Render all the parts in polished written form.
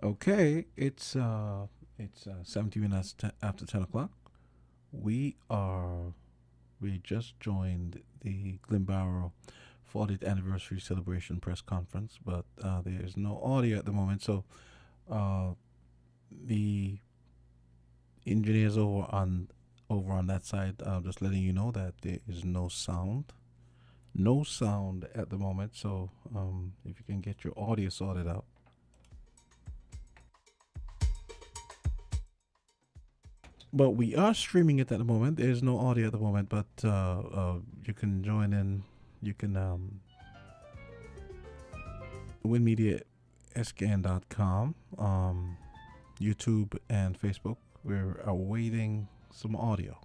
Okay, it's 17 minutes after 10 o'clock. We are we just joined the Glimbaro 40th anniversary celebration press conference, but there is no audio at the moment. So uh, the engineers over on that side, just letting you know that there is no sound at the moment. So if you can get your audio sorted out. But we are streaming it at the moment. There's no audio at the moment, but you can join in. You can winmediascan.com, YouTube and Facebook. We're awaiting some audio.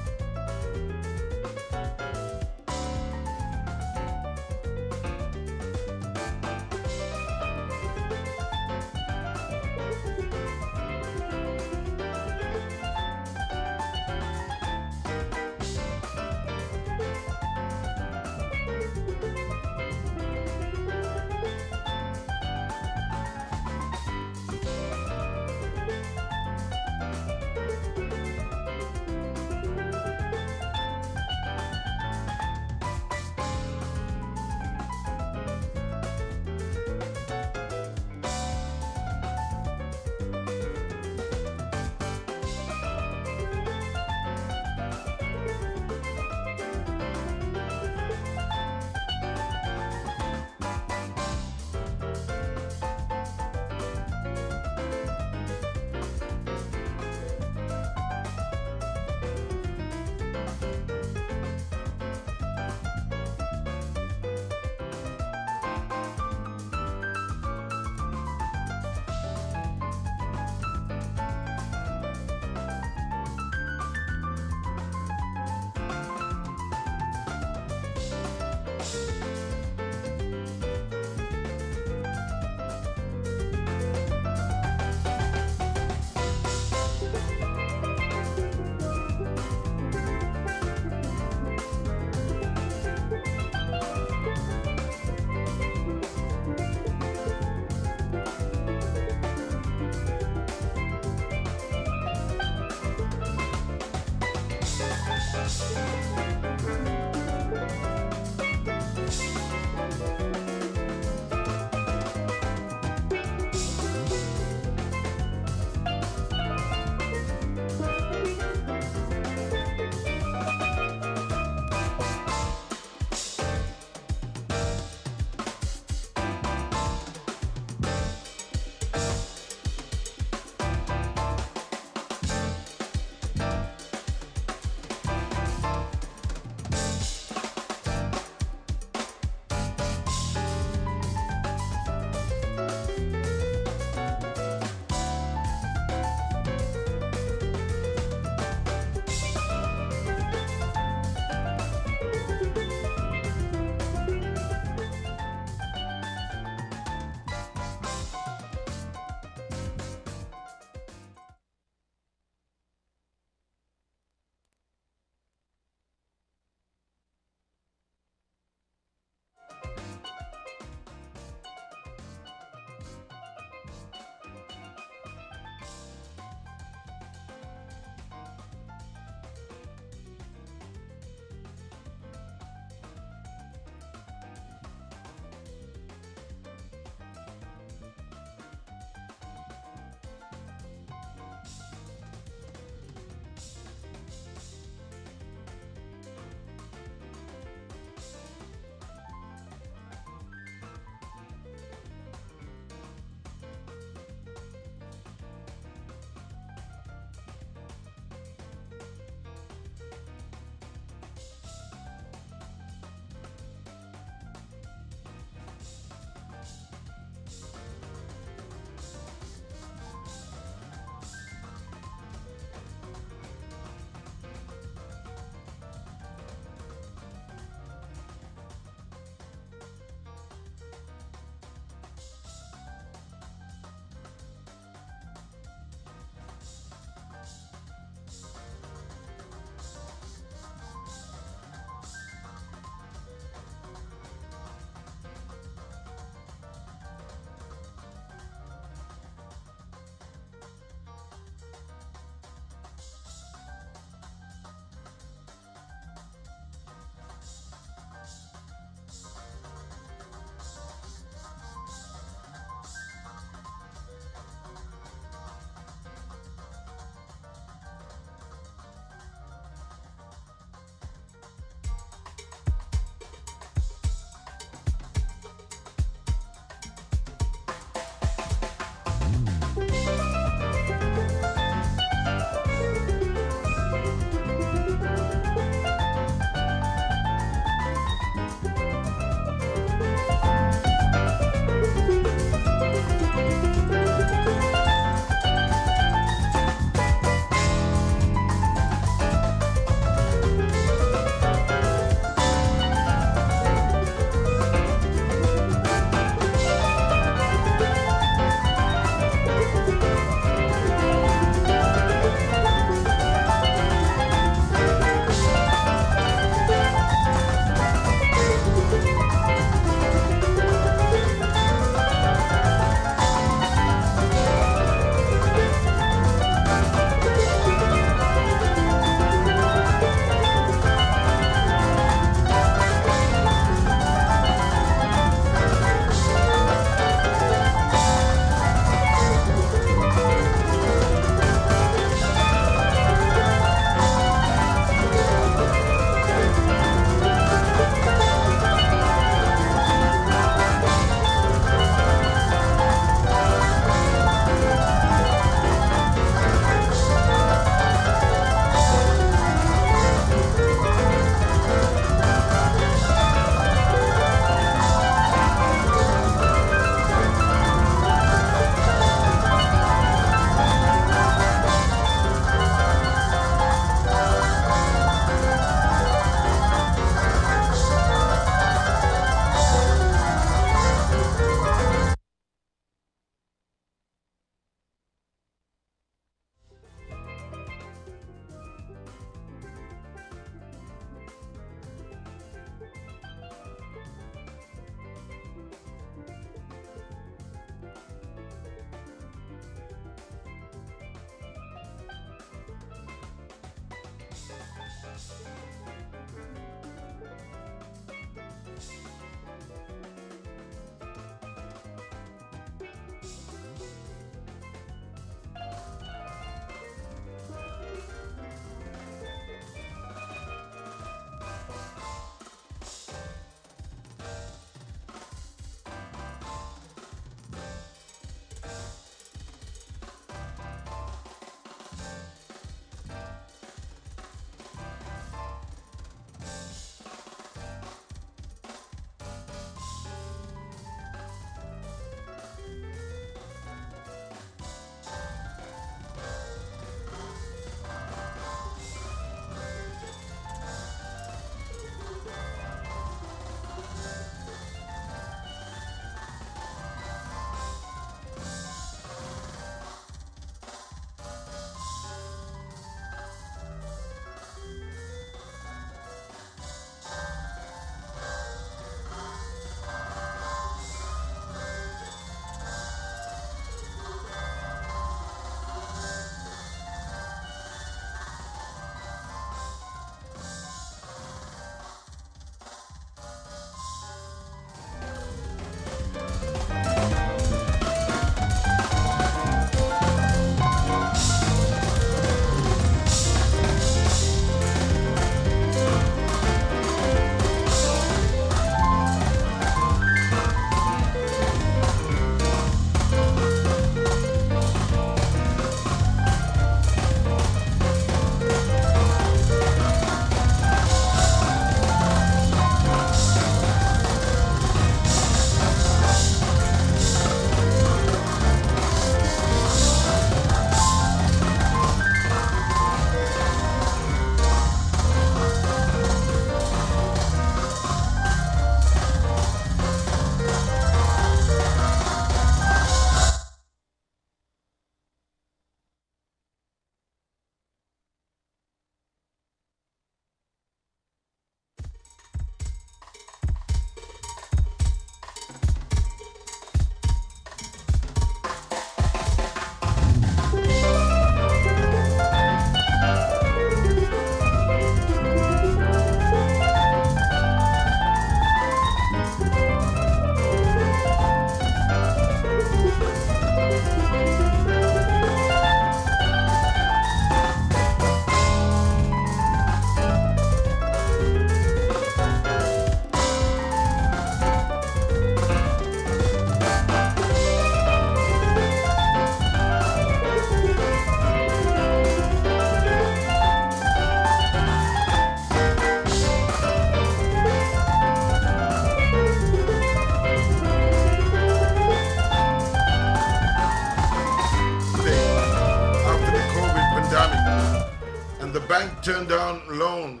down loans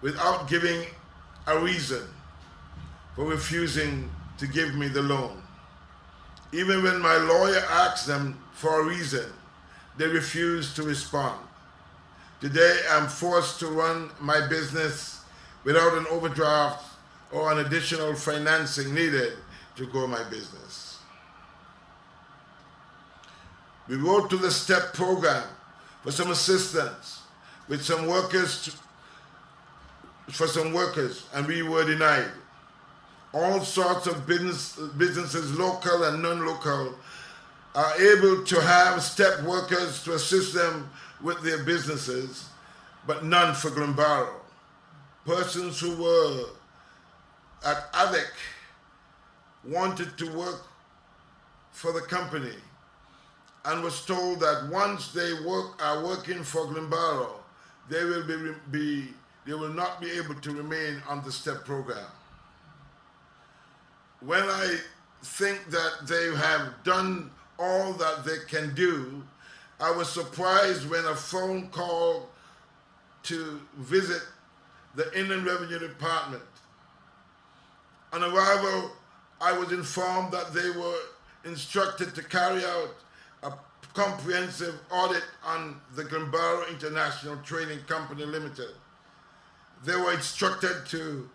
without giving a reason for refusing to give me the loan. Even when my lawyer asked them for a reason, they refused to respond. Today, I'm forced to run my business without an overdraft or an additional financing needed to grow my business. We wrote to the STEP program for some assistance with some workers, and we were denied. All sorts of businesses, local and non-local, are able to have STEP workers to assist them with their businesses, but none for Glimbaro. Persons who were at AVIC wanted to work for the company and was told that once they are working for Glimbaro, they will not be able to remain on the STEP program. When I think that they have done all that they can do, I was surprised when a phone call to visit the Inland Revenue Department. On arrival, I was informed that they were instructed to carry out a comprehensive audit on the Glimbaro International Trading Company Limited. They were instructed to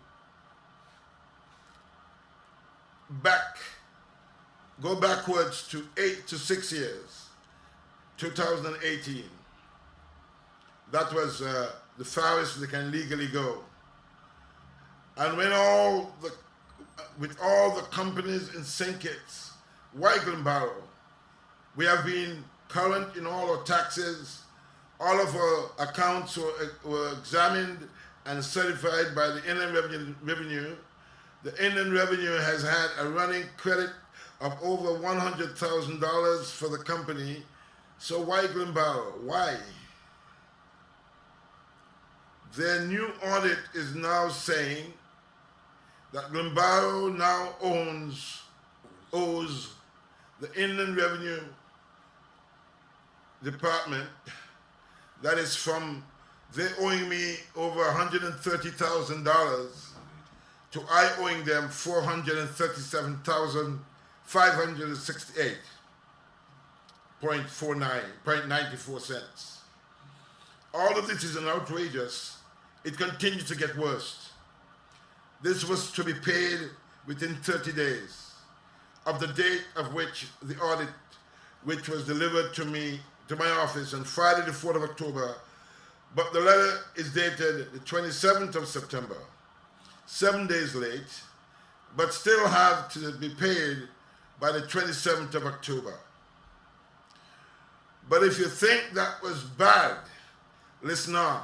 go backwards to 8 to 6 years, 2018. That was the farthest they can legally go. And when with all the companies in syndicates, why Glimbaro? We have been current in all our taxes. All of our accounts were examined and certified by the Inland Revenue. The Inland Revenue has had a running credit of over $100,000 for the company. So why Glimbaro? Why? Their new audit is now saying that Glimbaro now owes the Inland Revenue Department, that is they're owing me over $130,000 to I owing them $437,568.94 cents. All of this is an outrageous. It continues to get worse. This was to be paid within 30 days of the date of which the audit, which was delivered to my office on Friday the 4th of October, but the letter is dated the 27th of September, 7 days late, but still have to be paid by the 27th of October. But if you think that was bad, listen on.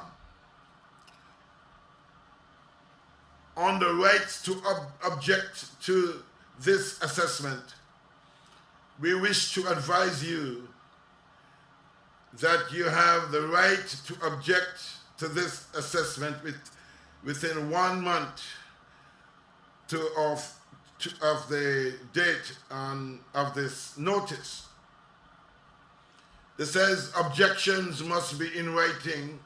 On the rights to object to this assessment, we wish to advise you that you have the right to object to this assessment within 1 month of the date of this notice. It says objections must be in writing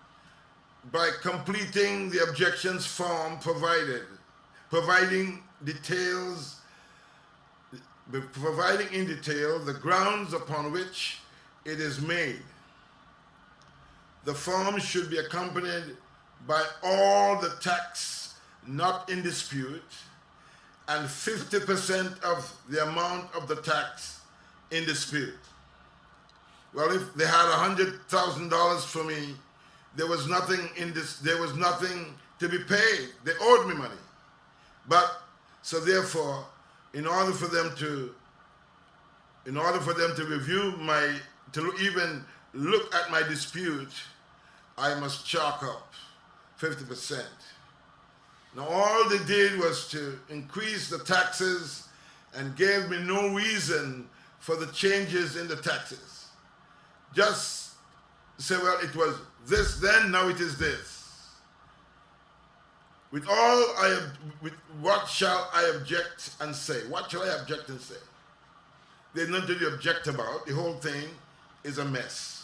by completing the objections form providing in detail the grounds upon which it is made. The form should be accompanied by all the tax not in dispute and 50% of the amount of the tax in dispute. Well, if they had $100,000 for me, there was nothing to be paid. They owed me money. But so therefore, in order for them to review to even look at my dispute, I must chalk up 50%. Now all they did was to increase the taxes and gave me no reason for the changes in the taxes. Just say, well, it was this then, now it is this. With what shall I object and say? What shall I object and say? There's nothing to object about. The whole thing is a mess.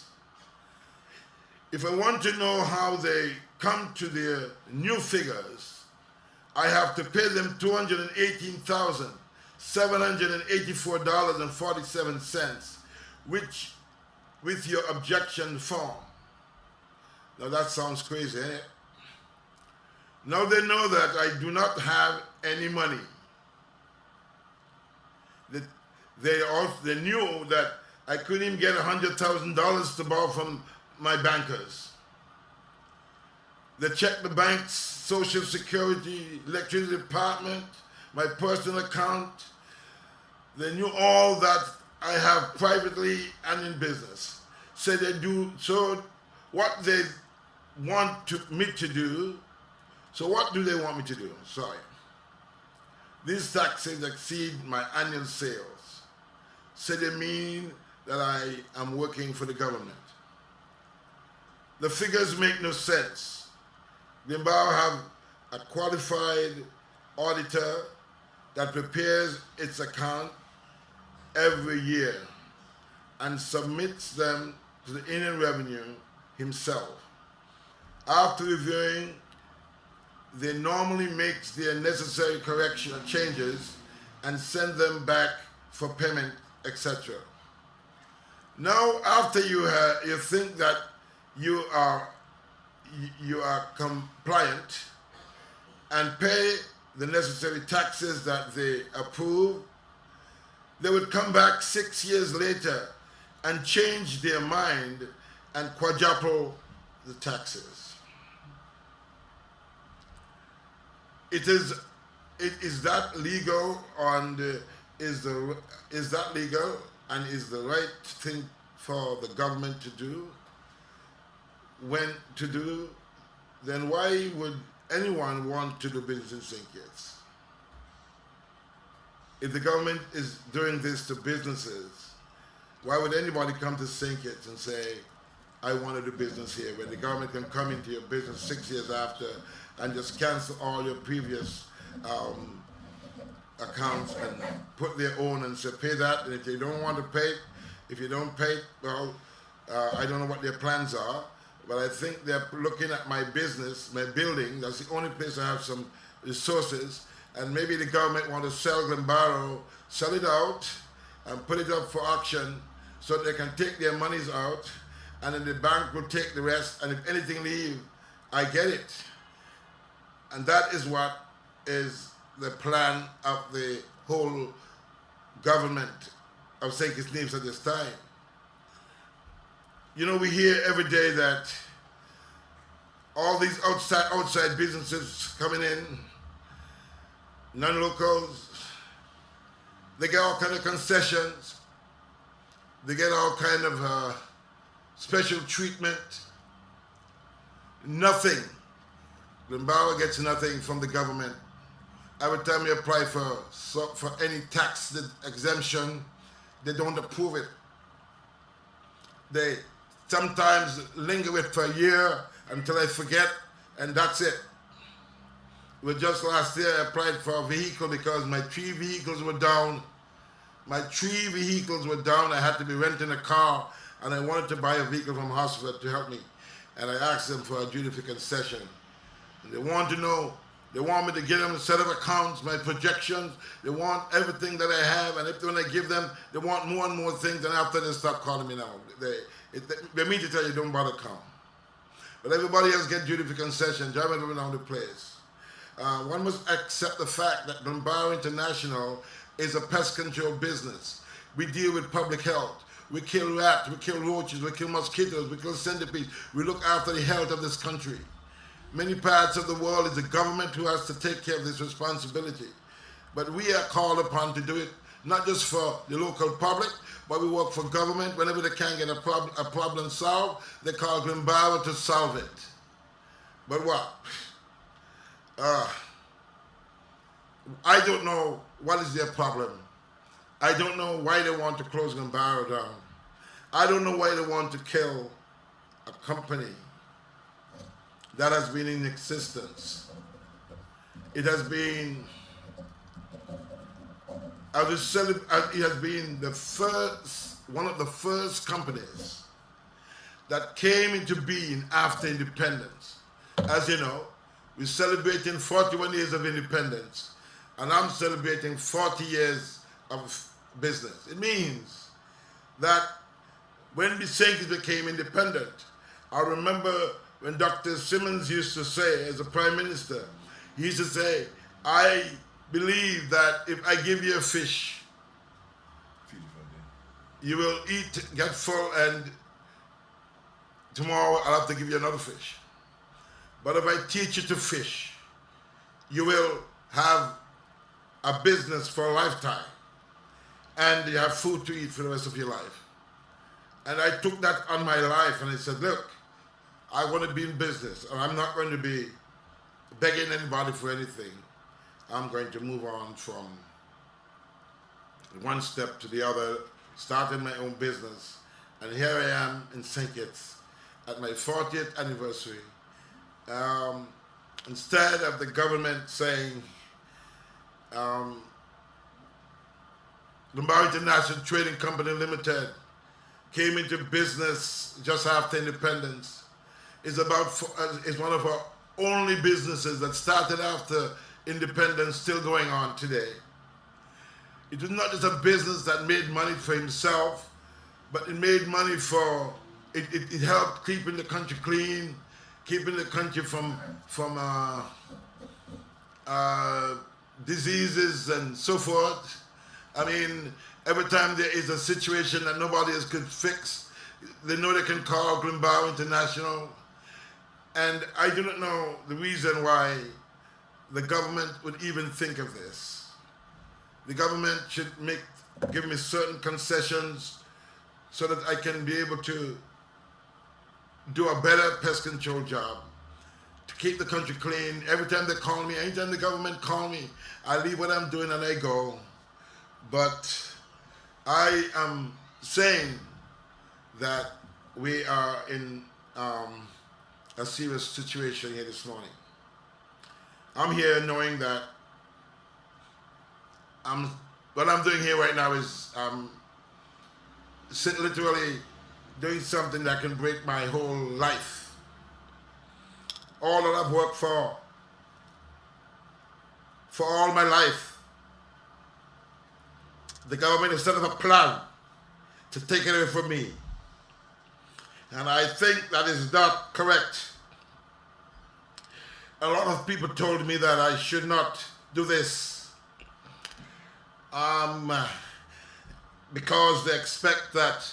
If I want to know how they come to their new figures, I have to pay them $218,784.47, which with your objection form. Now that sounds crazy, eh? Now they know that I do not have any money. They knew that I couldn't even get $100,000 to borrow from my bankers. They checked the bank's Social Security, electricity department, my personal account. They knew all that I have privately and in business. So they do, so what they want me to do, so what do they want me to do? Sorry. These taxes exceed my annual sales. So they mean that I am working for the government. The figures make no sense. Glimbaro have a qualified auditor that prepares its account every year and submits them to the Indian Revenue himself. After reviewing, they normally make their necessary correction changes and send them back for payment, etc. Now, after you think that you are compliant and pay the necessary taxes that they approve, they would come back 6 years later and change their mind and quadruple the taxes. Is that legal, and is that legal and is the right thing for the government to do? Then why would anyone want to do business in St. Kitts? If the government is doing this to businesses, why would anybody come to St. Kitts and say, I want to do business here, when the government can come into your business 6 years after and just cancel all your previous accounts and put their own and say, pay that, and if they don't want to pay, if you don't pay, well, I don't know what their plans are, but I think they're looking at my business, my building. That's the only place I have some resources, and maybe the government want to sell Glimbaro, sell it out, and put it up for auction so they can take their monies out, and then the bank will take the rest, and if anything leave, I get it. And that is what is the plan of the whole government of St. Kitts at this time. You know, we hear every day that all these outside businesses coming in, non-locals, they get all kind of concessions, they get all kind of special treatment. Nothing. Glimbaro gets nothing from the government. Every time you apply for any tax exemption, they don't approve it. They sometimes linger with it for a year until I forget, and that's it. Just last year I applied for a vehicle because my 3 vehicles were down. My 3 vehicles were down. I had to be renting a car, and I wanted to buy a vehicle from hospital to help me. And I asked them for a duty concession. And they want to know, they want me to give them a set of accounts, my projections. They want everything that I have, and when I give them, they want more and more things, and after they stop calling me now. They mean to tell you, don't bother come. But everybody else get duty concession, driving around the place. One must accept the fact that Glimbaro International is a pest control business. We deal with public health. We kill rats, we kill roaches, we kill mosquitoes, we kill centipedes. We look after the health of this country. Many parts of the world, it's the government who has to take care of this responsibility. But we are called upon to do it, not just for the local public, but we work for government. Whenever they can't get a problem solved, they call Glimbaro to solve it. But what? I don't know what is their problem. I don't know why they want to close Glimbaro down. I don't know why they want to kill a company that has been in existence. It has been, it has been the first, one of the first companies that came into being after independence. As you know, we're celebrating 41 years of independence, and I'm celebrating 40 years of business. It means that when Bisenkis became independent, I remember when Dr. Simmons used to say, as a prime minister, he used to say, I believe that if I give you a fish, you will eat, get full, and tomorrow I'll have to give you another fish. But if I teach you to fish, you will have a business for a lifetime, and you have food to eat for the rest of your life. And I took that on my life, and I said, look, I want to be in business, and I'm not going to be begging anybody for anything. I'm going to move on from one step to the other, starting my own business. And here I am in St. Kitts at my 40th anniversary. Instead of the government saying, Glimbaro International Trading Company Limited came into business just after independence, is one of our only businesses that started after independence, still going on today. It was not just a business that made money for himself, but it made money for, it helped keeping the country clean, keeping the country from diseases and so forth. I mean, every time there is a situation that nobody else could fix, they know they can call Glimbaro International. And I do not know the reason why the government would even think of this. The government should give me certain concessions so that I can be able to do a better pest control job, to keep the country clean. Every time they call me, anytime the government call me, I leave what I'm doing and I go. But I am saying that we are in a serious situation here this morning. I'm here knowing that what I'm doing here right now is literally doing something that can break my whole life. All that I've worked for all my life, the government has set up a plan to take it away from me. And I think that is not correct. A lot of people told me that I should not do this because they expect that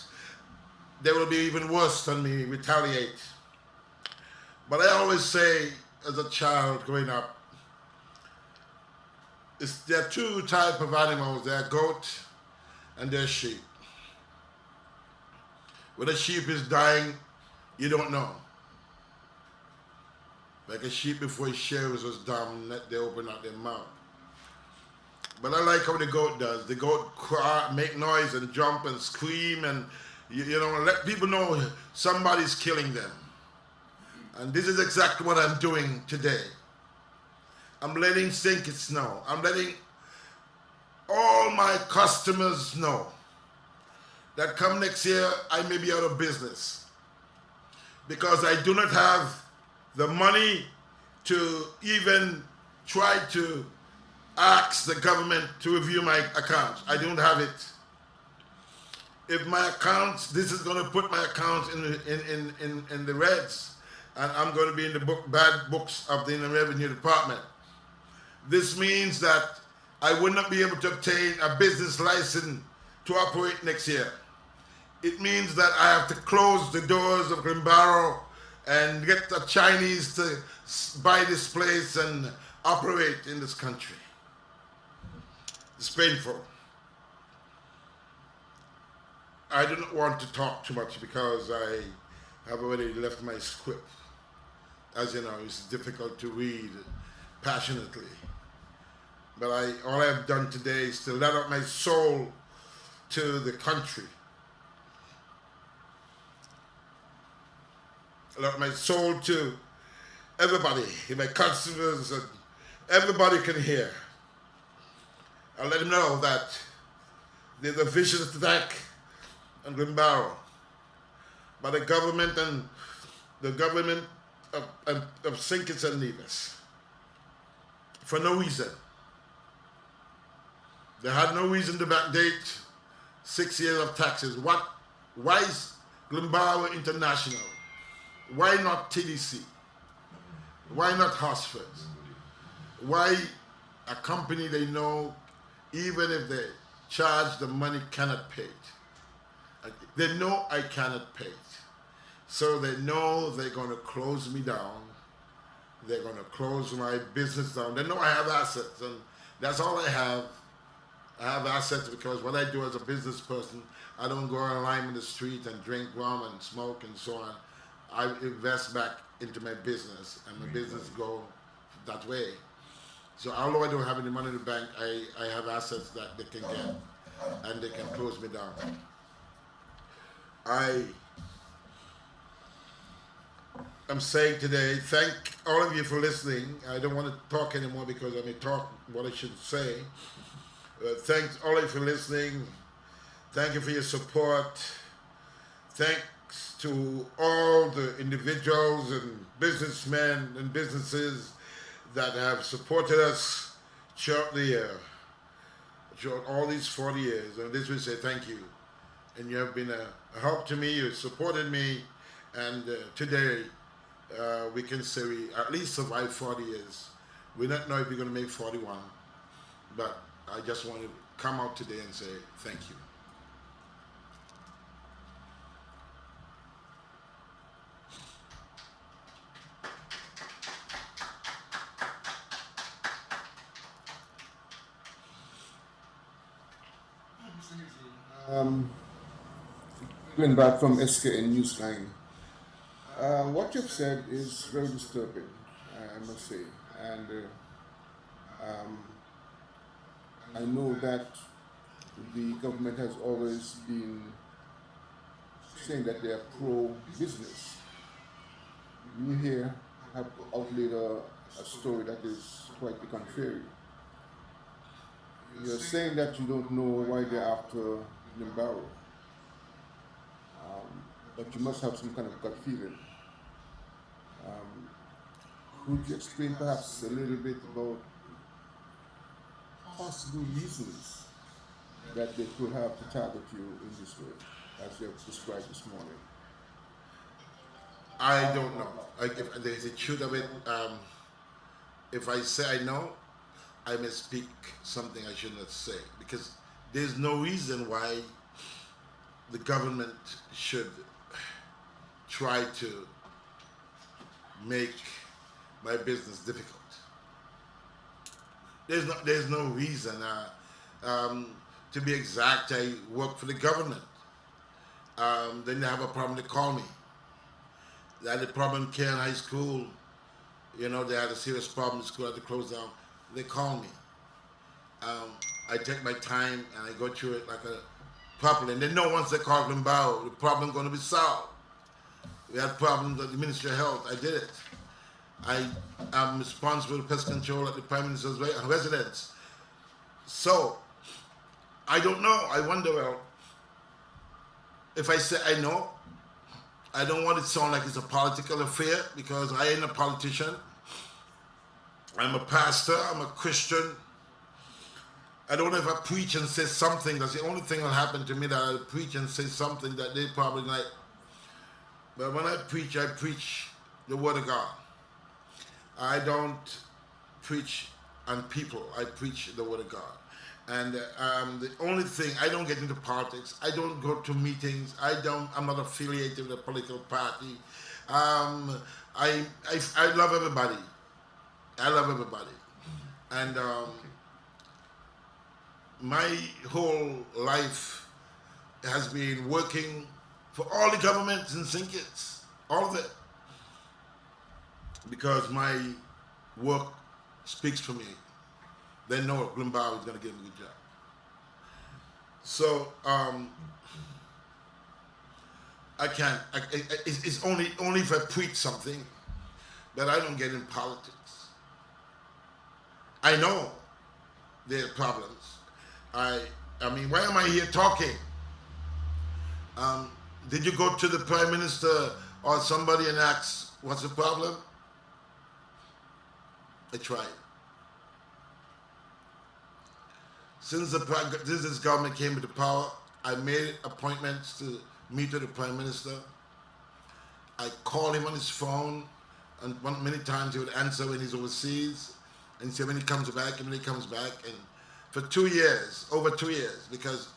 they will be even worse than me, retaliate. But I always say, as a child growing up, there are two types of animals. There are goat and there are sheep. When a sheep is dying, you don't know. Like a sheep before his shears was down, they open up their mouth. But I like how the goat does. The goat cry, make noise and jump and scream and you know, let people know somebody's killing them. And this is exactly what I'm doing today. I'm letting St. Kitts know. I'm letting all my customers know that come next year, I may be out of business because I do not have the money to even try to ask the government to review my accounts. I don't have it. If my accounts, this is going to put my accounts in the reds, and I'm going to be in the bad books of the Inland Revenue Department. This means that I would not be able to obtain a business license to operate next year. It means that I have to close the doors of Glimbaro and get the Chinese to buy this place and operate in this country. It's painful. I do not want to talk too much because I have already left my script. As you know, it's difficult to read passionately. But all I have done today is to let out my soul to the country. Let out my soul to everybody, my customers, and everybody can hear. I'll let them know that there's a vicious attack on Glimbaro by the government and the government of Sinkers and Nevis for no reason. They had no reason to backdate 6 years of taxes. Why is Glimbaro International? Why not TDC? Why not Hosford? Why a company they know, even if they charge the money, cannot pay it? They know I cannot pay it. So they know they're going to close me down. They're going to close my business down. They know I have assets, and that's all I have. I have assets because what I do as a business person, I don't go online in the street and drink rum and smoke and so on. I invest back into my business, and my business go that way. So although I don't have any money in the bank, I have assets that they can get, and they can close me down. I'm saying today, thank all of you for listening. I don't want to talk anymore because I may talk what I should say. Thanks all of you for listening. Thank you for your support. Thanks to all the individuals and businessmen and businesses that have supported us throughout the year, throughout all these 40 years. And this will say thank you. And you have been a help to me. You supported me. And today, we can say we at least survived 40 years. We don't know if we're going to make 41, but I just want to come out today and say thank you. Going back from SKN Newsline. What you've said is very disturbing, I must say, and I know that the government has always been saying that they are pro-business. You here have outlaid a story that is quite the contrary. You're saying that you don't know why they're after Glimbaro, but you must have some kind of gut feeling. Could you explain perhaps a little bit about possible reasons that they could have to target you in this way, as you have described this morning? I don't know. If there's a truth of it, if I say I know, I may speak something I should not say, because there's no reason why the government should try to make my business difficult. There's no reason. To be exact, I work for the government. Then they have a problem, they call me. They had a problem in Cayon High School. You know, they had a serious problem, the school had to close down. They call me. I take my time and I go through it like a properly. And they know once they call Glimbaro, the problem going to be solved. We had problems at the Ministry of Health. I did it. I am responsible for pest control at the Prime Minister's residence. So, I don't know. I wonder, well, if I say I know, I don't want it to sound like it's a political affair, because I ain't a politician. I'm a pastor, I'm a Christian. I don't know if I preach and say something, that's the only thing that will happen to me, that I preach and say something that they probably like. But when I preach the Word of God. I don't preach on people, I preach the Word of God. And the only thing, I don't get into politics, I don't go to meetings, I'm not affiliated with a political party. I love everybody. I love everybody. And my whole life has been working for all the governments in St. Kitts, all of it. Because my work speaks for me. They know Glimbaro is going to give me a good job. So I can't. It's only if I preach something that I don't get in politics. I know there are problems. I mean, why am I here talking? Did you go to the Prime Minister or somebody and ask, what's the problem? I tried. Since this government came into power, I made appointments to meet with the Prime Minister. I called him on his phone, and many times he would answer when he's overseas, and say when he comes back, and for 2 years, over 2 years, because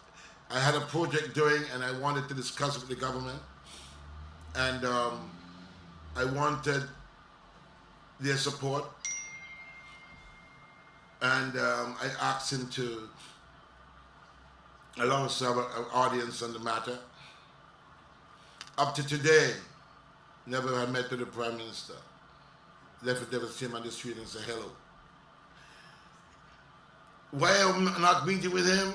I had a project doing, and I wanted to discuss it with the government, and I wanted their support, and I asked him to allow us to have an audience on the matter. Up to today, never had met with the Prime Minister. Never seen him on the street and say hello. Why am I not meeting with him?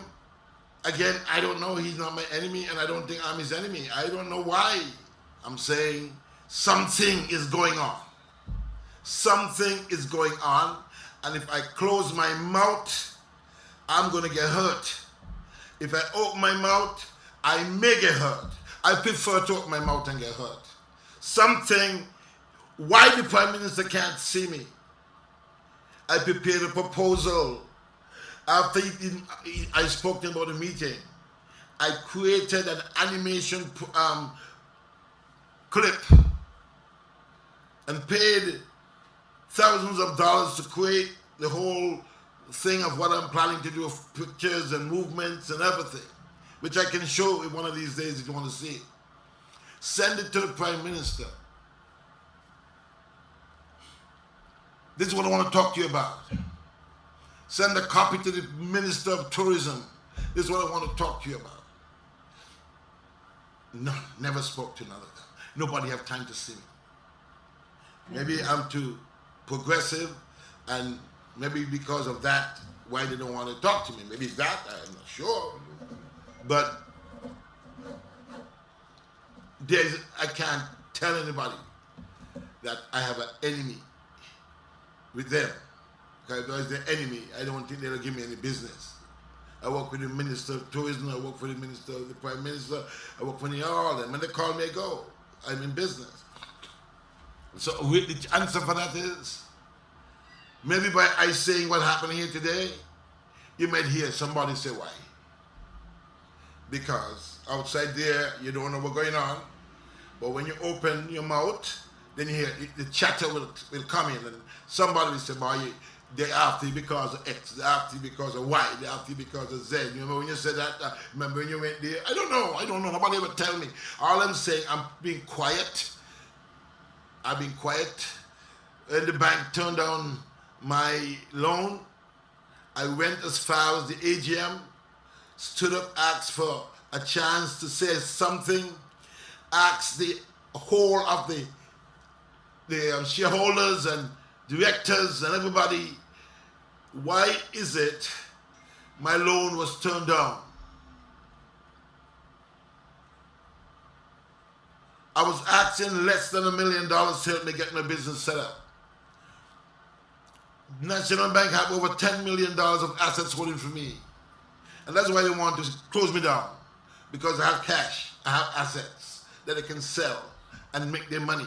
Again, I don't know. He's not my enemy, and I don't think I'm his enemy. I don't know why. I'm saying something is going on. Something is going on, and if I close my mouth, I'm going to get hurt. If I open my mouth, I may get hurt. I prefer to open my mouth and get hurt. Something, why the Prime Minister can't see me? I prepared a proposal. After I spoke to him about the meeting, I created an animation clip and paid thousands of dollars to create the whole thing of what I'm planning to do, of pictures and movements and everything, which I can show you one of these days if you want to see it. Send it to the Prime Minister. This is what I want to talk to you about. Send a copy to the Minister of Tourism. This is what I want to talk to you about. No, never spoke to none of them. Nobody have time to see me. Maybe I'm too progressive, and maybe because of that, why they don't want to talk to me. Maybe it's that, I'm not sure. But I can't tell anybody that I have an enemy with them. Because if I was their enemy, I don't think they'll give me any business. I work with the Minister of Tourism, I work for the Minister, the Prime Minister, I work for all of them. When they call me, I go. I'm in business. So the answer for that is, maybe by I saying what happened here today, you might hear somebody say why. Because outside there, you don't know what's going on. But when you open your mouth, then you hear the chatter will come in, and somebody will say, boy, they're after you because of X, they're after you because of Y, they're after you because of Z. You remember when you said that? Remember when you went there? I don't know. Nobody ever tell me. All I'm saying, I'm being quiet. I've been quiet. When the bank turned down my loan, I went as far as the AGM, stood up, asked for a chance to say something, asked the whole of the shareholders and directors and everybody, why is it my loan was turned down? I was asking less than $1 million to help me get my business set up. National Bank have over $10 million of assets holding for me. And that's why they want to close me down. Because I have cash, I have assets that they can sell and make their money.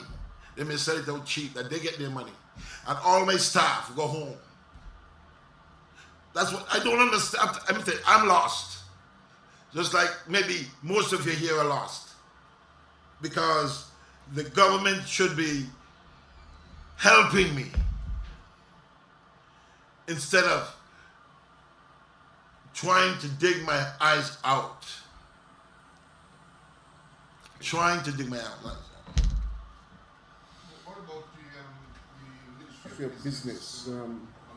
They may sell it out cheap, that they get their money. And all my staff go home. That's what I don't understand. I'm lost. Just like maybe most of you here are lost. Because the government should be helping me instead of trying to dig my eyes out. Trying to dig my eyes out. What about the Ministry of Business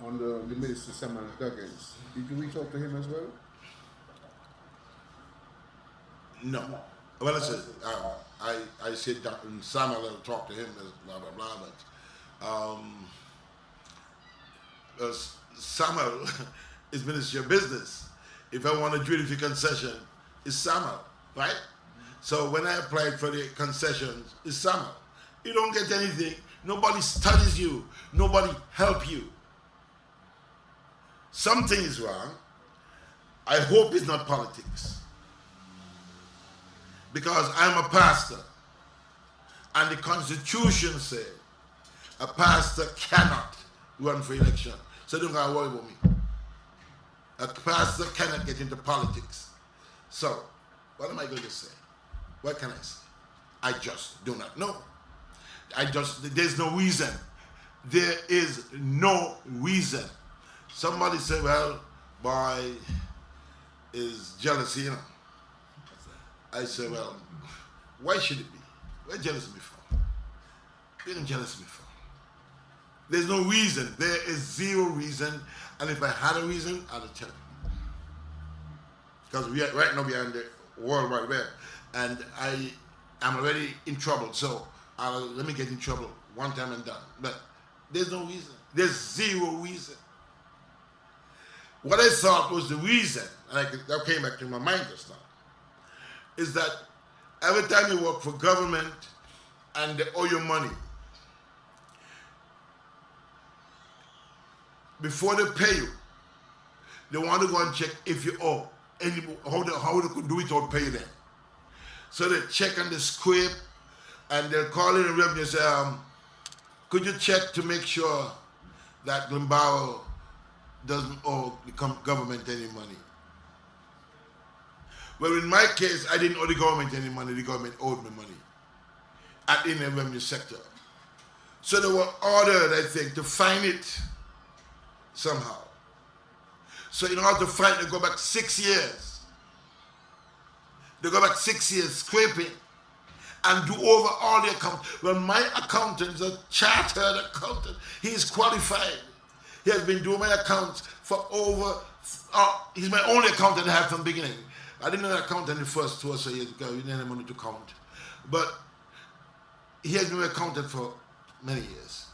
under the Minister Samuel Duggins? Did you reach out to him as well? No. Well, listen, I said Dr. Samuel will talk to him, blah, blah, blah, but Samuel is Ministry of Business. If I want a duty-free concession, it's Samuel, right? So when I applied for the concessions, it's Samuel. You don't get anything. Nobody studies you. Nobody help you. Something is wrong. I hope it's not politics. Because I'm a pastor. And the Constitution said a pastor cannot run for election. So don't gotta worry about me. A pastor cannot get into politics. So, what am I going to say? What can I say? I just do not know. There's no reason. There is no reason. Somebody said, well, boy is jealousy, you know. I said, well, why should it be? What jealous of me for? What are you jealous of me for? There's no reason. There is zero reason. And if I had a reason, I'd tell you. Because right now we are in the World Wide Web. And I am already in trouble. So let me get in trouble one time and done. But there's no reason. There's zero reason. What I thought was the reason, and that came back to my mind just now, is that every time you work for government and they owe you money, before they pay you, they want to go and check if you owe, how they could do it without paying them. So they check and they scrape, and they'll call in the revenue and say, could you check to make sure that Glimbaro doesn't owe the government any money? Well, in my case, I didn't owe the government any money. The government owed me money in the revenue sector. So they were ordered, I think, to find it somehow. So in order to find it, they go back 6 years. They go back 6 years scraping and do over all the accounts. Well, my accountant is a chartered accountant. He is qualified. He has been doing my accounts for over, he's my only accountant I had from the beginning. I didn't know an accountant the first 2 or so years because we didn't have money to count. But he has been my accountant for many years.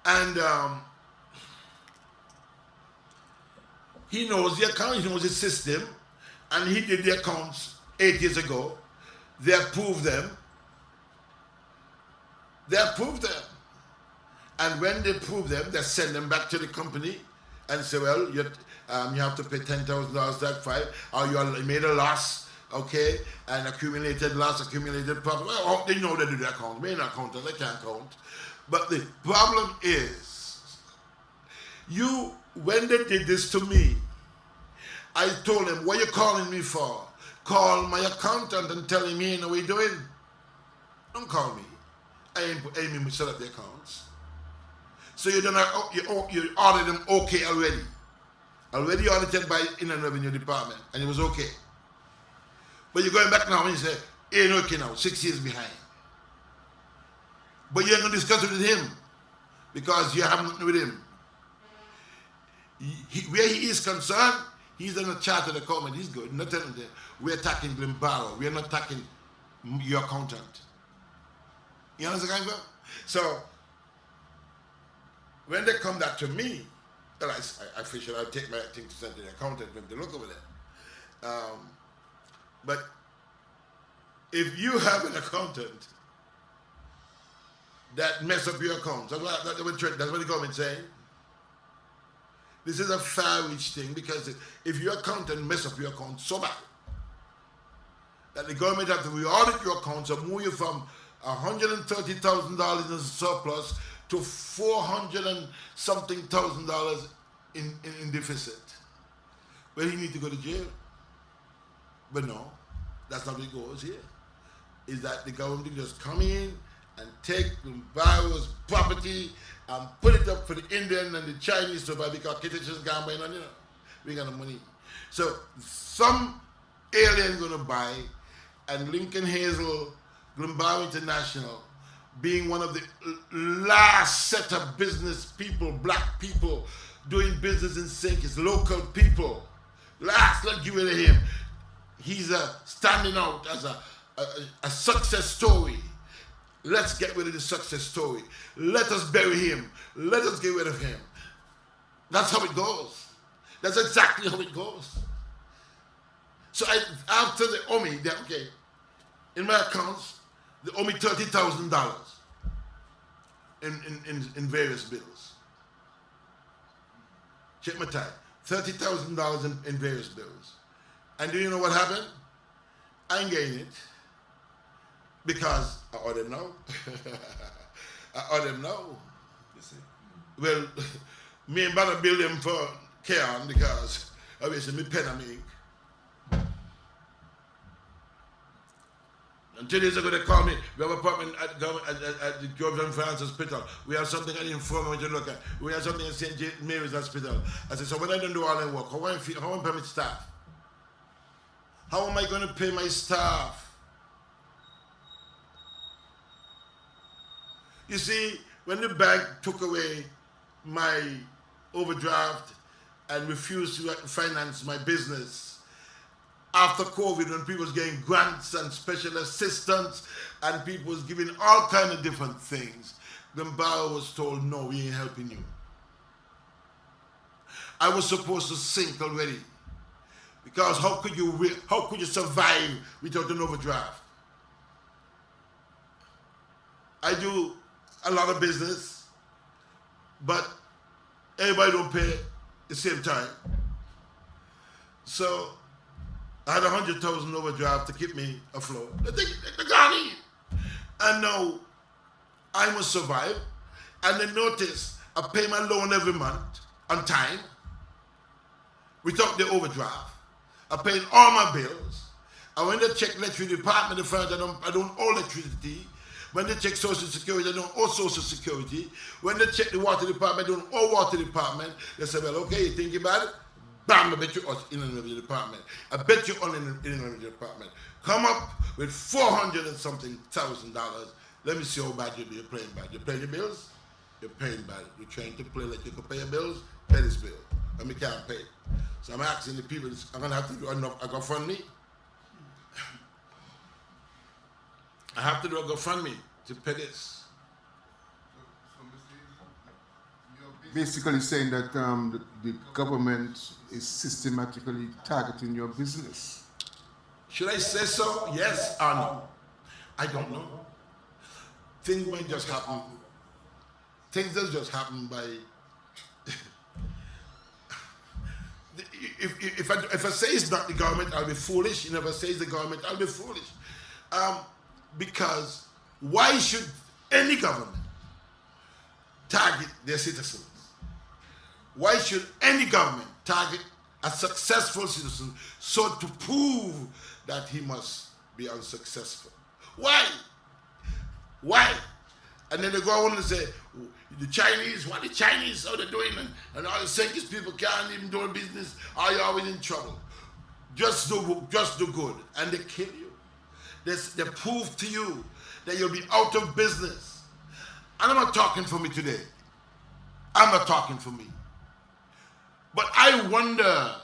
And he knows the account, he knows the system, and he did the accounts 8 years ago. They approved them. They approved them. And when they prove them, they send them back to the company and say, well, you have to pay $10,000 that file, or you made a loss, okay, and accumulated loss, accumulated profit. Well, they know they do the account. We're not accountants, they can't count. But the problem is, when they did this to me, I told them, what are you calling me for? Call my accountant and tell him he ain't know what he's doing. Don't call me. I ain't aiming to set up the accounts. So you ordered them okay already. Already audited by Inland Revenue Department, and it was okay. But you're going back now and you say, ain't okay now, 6 years behind. But you ain't going to discuss it with him because you have nothing with him. Where he is concerned, he's on a chartered accountant. He's good. Not telling them, we're attacking Glimbaro. We're not attacking your accountant. You understand? So, when they come back to me, well, I feel I'll take my thing to send to the accountant when they look over there. But if you have an accountant that mess up your accounts, that's what the government's saying. This is a far-reach thing because if your accountant mess up your account so bad that the government have to re-audit your accounts and move you from $130,000 in surplus to $400 and something thousand in deficit. Well, you need to go to jail. But no, that's not how it goes here. Is that the government just come in and take Glimbaro's property and put it up for the Indian and the Chinese to buy because British is gone by none, you know. We got the money. So some alien gonna buy, and Lincoln Hazel, Glimbaro International, being one of the last set of business people, black people, doing business in sync, is local people. Last, let's give it to him. He's standing out as a success story. Let's get rid of the success story. Let us bury him. Let us get rid of him. That's how it goes. That's exactly how it goes. So after they owe me, okay, in my accounts, they owe me $30,000 in various bills. Check my time. $30,000 in various bills. And do you know what happened? I ain't getting it. Because I owe them now. I owe them now. You see? Well, me and Brother build them for Cayon because obviously me pen I make. And 2 days ago they called me, we have an apartment at the George and France Hospital. We have something at the Infirmary to look at. We have something at St. Mary's Hospital. I said, so when I don't do all that work, how am I pay my staff? How am I going to pay my staff? You see, when the bank took away my overdraft and refused to finance my business, after COVID, when people was getting grants and special assistance and people was giving all kind of different things, Glimbaro was told, no, we ain't helping you. I was supposed to sink already, because how could you survive without an overdraft? I do a lot of business, but everybody don't pay at the same time. So I had 100,000 overdraft to keep me afloat. They got in. And now I must survive. And then notice I pay my loan every month on time without the overdraft. I pay all my bills. And when they check electricity department, they find I don't owe electricity. When they check Social Security, I don't owe Social Security. When they check the water department, I don't owe water department. They say, well, okay, you think about it? Bam, I bet you us in the revenue department. I bet you all in the revenue department. Come up with $400 and something $1,000. Let me see how bad you do. You're playing bad. You're paying your bills? You're paying bad. You're trying to play like you can pay your bills? Pay this bill. And we can't pay. So I'm asking the people, I'm going to have to do enough a GoFundMe. I have to do a GoFundMe to pay this. Basically saying that the government is systematically targeting your business. Should I say so? Yes or no? I don't know. Things might just happen. Things just happen by... if I say it's not the government, I'll be foolish. If I say it's the government, I'll be foolish. Because why should any government target their citizens? Why should any government target a successful citizen so to prove that he must be unsuccessful? Why? Why? And then they go on and say, the Chinese, what the Chinese, how they're doing, and all the Senkis people can't even do business, are you always in trouble? Just do good, and they kill you. They prove to you that you'll be out of business. And I'm not talking for me today. I'm not talking for me. But I wonder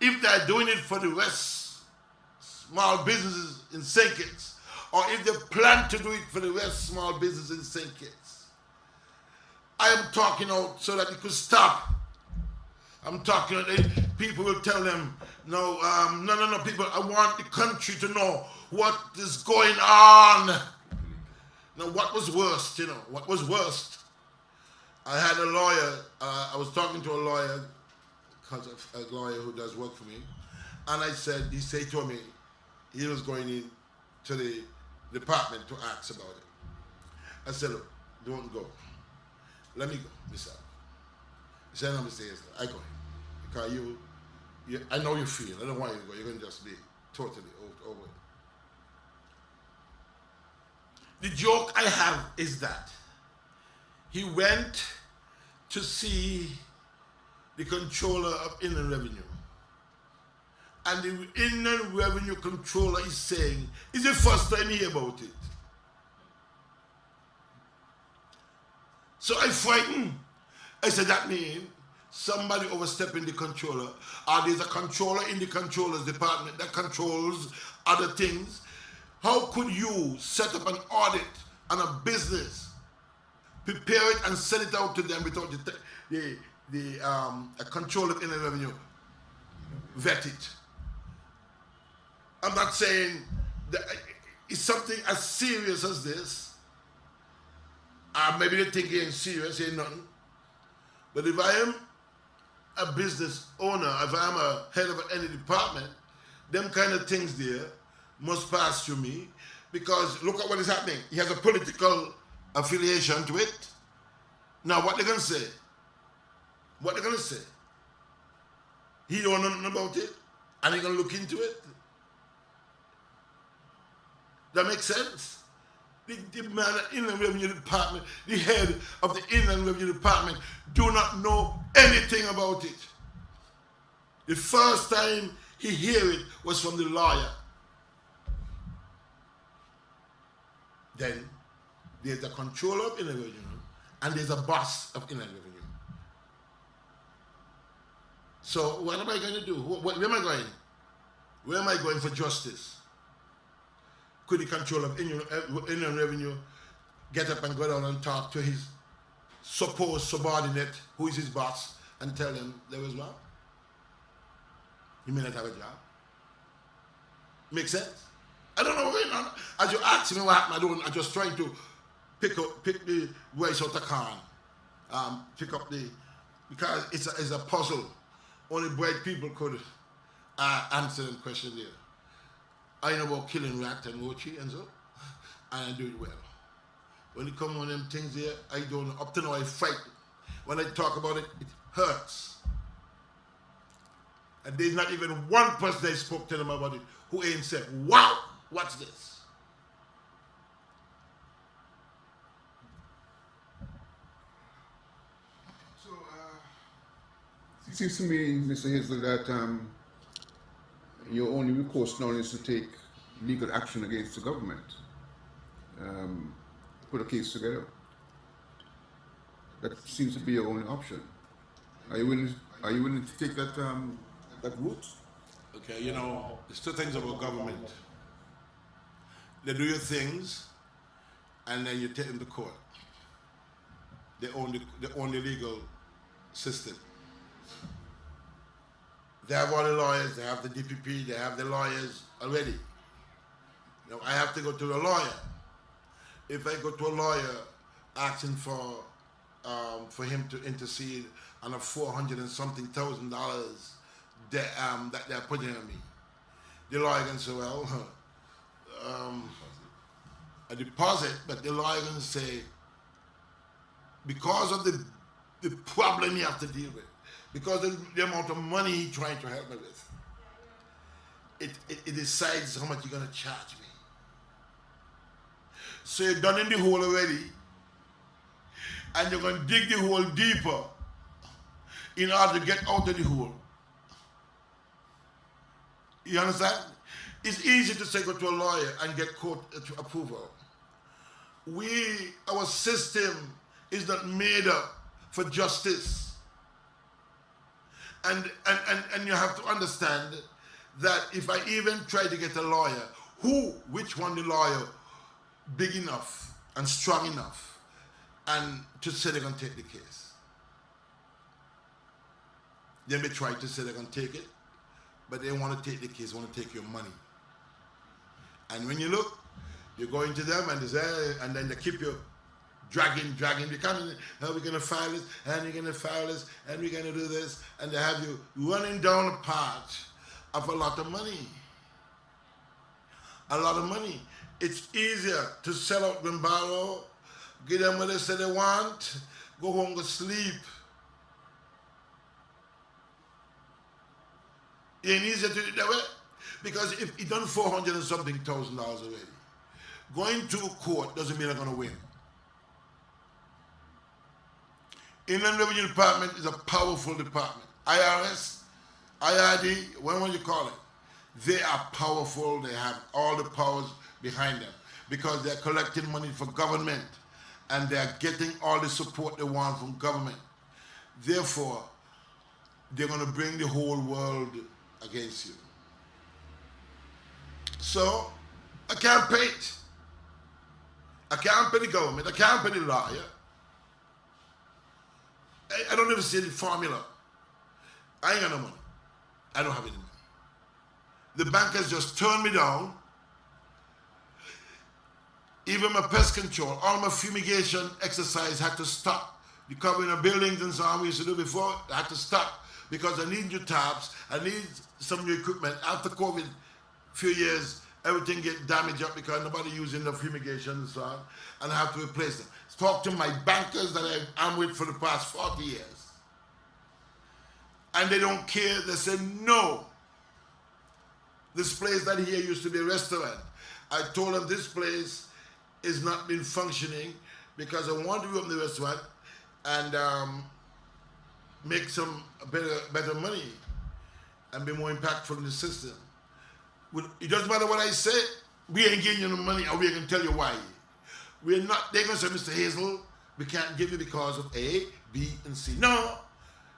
if they're doing it for the West small businesses in St. Kitts, or if they plan to do it for the West small businesses in St. Kitts. I am talking out so that it could stop. I'm talking out, people will tell them, no, people, I want the country to know what is going on. Now, what was worst, what was worst? I had a lawyer, I was talking to a lawyer, because of a lawyer who does work for me, and he said to me, he was going in to the department to ask about it. I said, look, don't go. Let me go, Mr. He said, no, Mr. Hazel, I go. Because I know you feel, I don't want you to go, you're going to just be totally over it. The joke I have is that he went to see the controller of Inland Revenue. And the Inland Revenue controller is saying, it's the first time he hear about it. So I frightened. I said, that means somebody overstepping the controller, or there's a controller in the controller's department that controls other things. How could you set up an audit on a business, prepare it and send it out to them without a controller of Inland Revenue vet it? I'm not saying that it's something as serious as this. Maybe they think it ain't serious, ain't nothing. But if I am a business owner, if I am a head of any department, them kind of things there must pass through me, because look at what is happening. He has a political affiliation to it. Now what they gonna say? What they gonna say? He don't know nothing about it, and he gonna look into it. That makes sense. The man at Inland Revenue Department, the head of the Inland Revenue Department, do not know anything about it. The first time he hear it was from the lawyer. Then there's a controller of Inland Revenue and there's a boss of Inland Revenue. So what am I going to do? Where am I going? Where am I going for justice? Could the controller of Inland Revenue get up and go down and talk to his supposed subordinate, who is his boss, and tell him there was wrong? He may not have a job. Make sense? I don't know what's going on. As you ask me what happened, I'm just trying to pick the voice out the can. Pick up because it's a puzzle. Only bright people could answer the question there. I know about killing rat and roachi and so, and I do it well. When it comes on them things there, I don't know. Up to now I fight. When I talk about it, it hurts. And there's not even one person I spoke to them about it who ain't said, wow, what's this? So, it seems to me, Mr. Hazel, that your only recourse now is to take legal action against the government. Put a case together. That seems to be your only option. Are you willing to take that route? Okay, you know, there's two things about government. They do your things, and then you take them to court. They own the legal system. They have all the lawyers, they have the DPP, they have the lawyers already. You know, I have to go to the lawyer. If I go to a lawyer asking for him to intercede on a $400 and something thousand that they're putting on me, the lawyer can say, well, a deposit, but the lawyer can say, because of the problem you have to deal with, because of the amount of money he's trying to help me with, it decides how much you're going to charge me. So you're done in the hole already, and you're going to dig the hole deeper in order to get out of the hole. You understand? It's easy to say go to a lawyer and get court approval. Our system is not made up for justice. And you have to understand that if I even try to get a lawyer, which one the lawyer big enough and strong enough and to say they're going to take the case? They may try to say they're going to take it, but they want to take the case, want to take your money. And when you look, you go into them and they say, and then they keep you dragging, you come in, we're going to file this, and you're going to file this, and we're going to do this, and they have you running down a path of a lot of money. A lot of money. It's easier to sell out Glimbaro, give them what they say they want, go home, go sleep. It ain't easier to do it that way. Because if he done $400 and something thousand already, going to court doesn't mean they're going to win. Inland Revenue Department is a powerful department. IRS, IRD, whatever you call it, they are powerful. They have all the powers behind them because they're collecting money for government and they're getting all the support they want from government. Therefore, they're going to bring the whole world against you. So, I can't pay it. I can't pay the government. I can't pay the lawyer. I don't ever see the formula. I ain't got no money. I don't have any money. The bankers just turned me down. Even my pest control, all my fumigation exercise had to stop. The covering of buildings and so on we used to do before, I had to stop because I need new taps, I need some new equipment. After COVID, few years, everything get damaged up because nobody using the fumigation and so on, and I have to replace them. talk to my bankers that I'm with for the past 40 years. And they don't care. They say, no. This place that here used to be a restaurant. I told them this place is not been functioning because I want to open the restaurant and make some better money and be more impactful in the system. It doesn't matter what I say, we ain't giving you no money or we're going to tell you why. We're not, they're going to say, Mr. Hazel, we can't give you because of A, B, and C. No.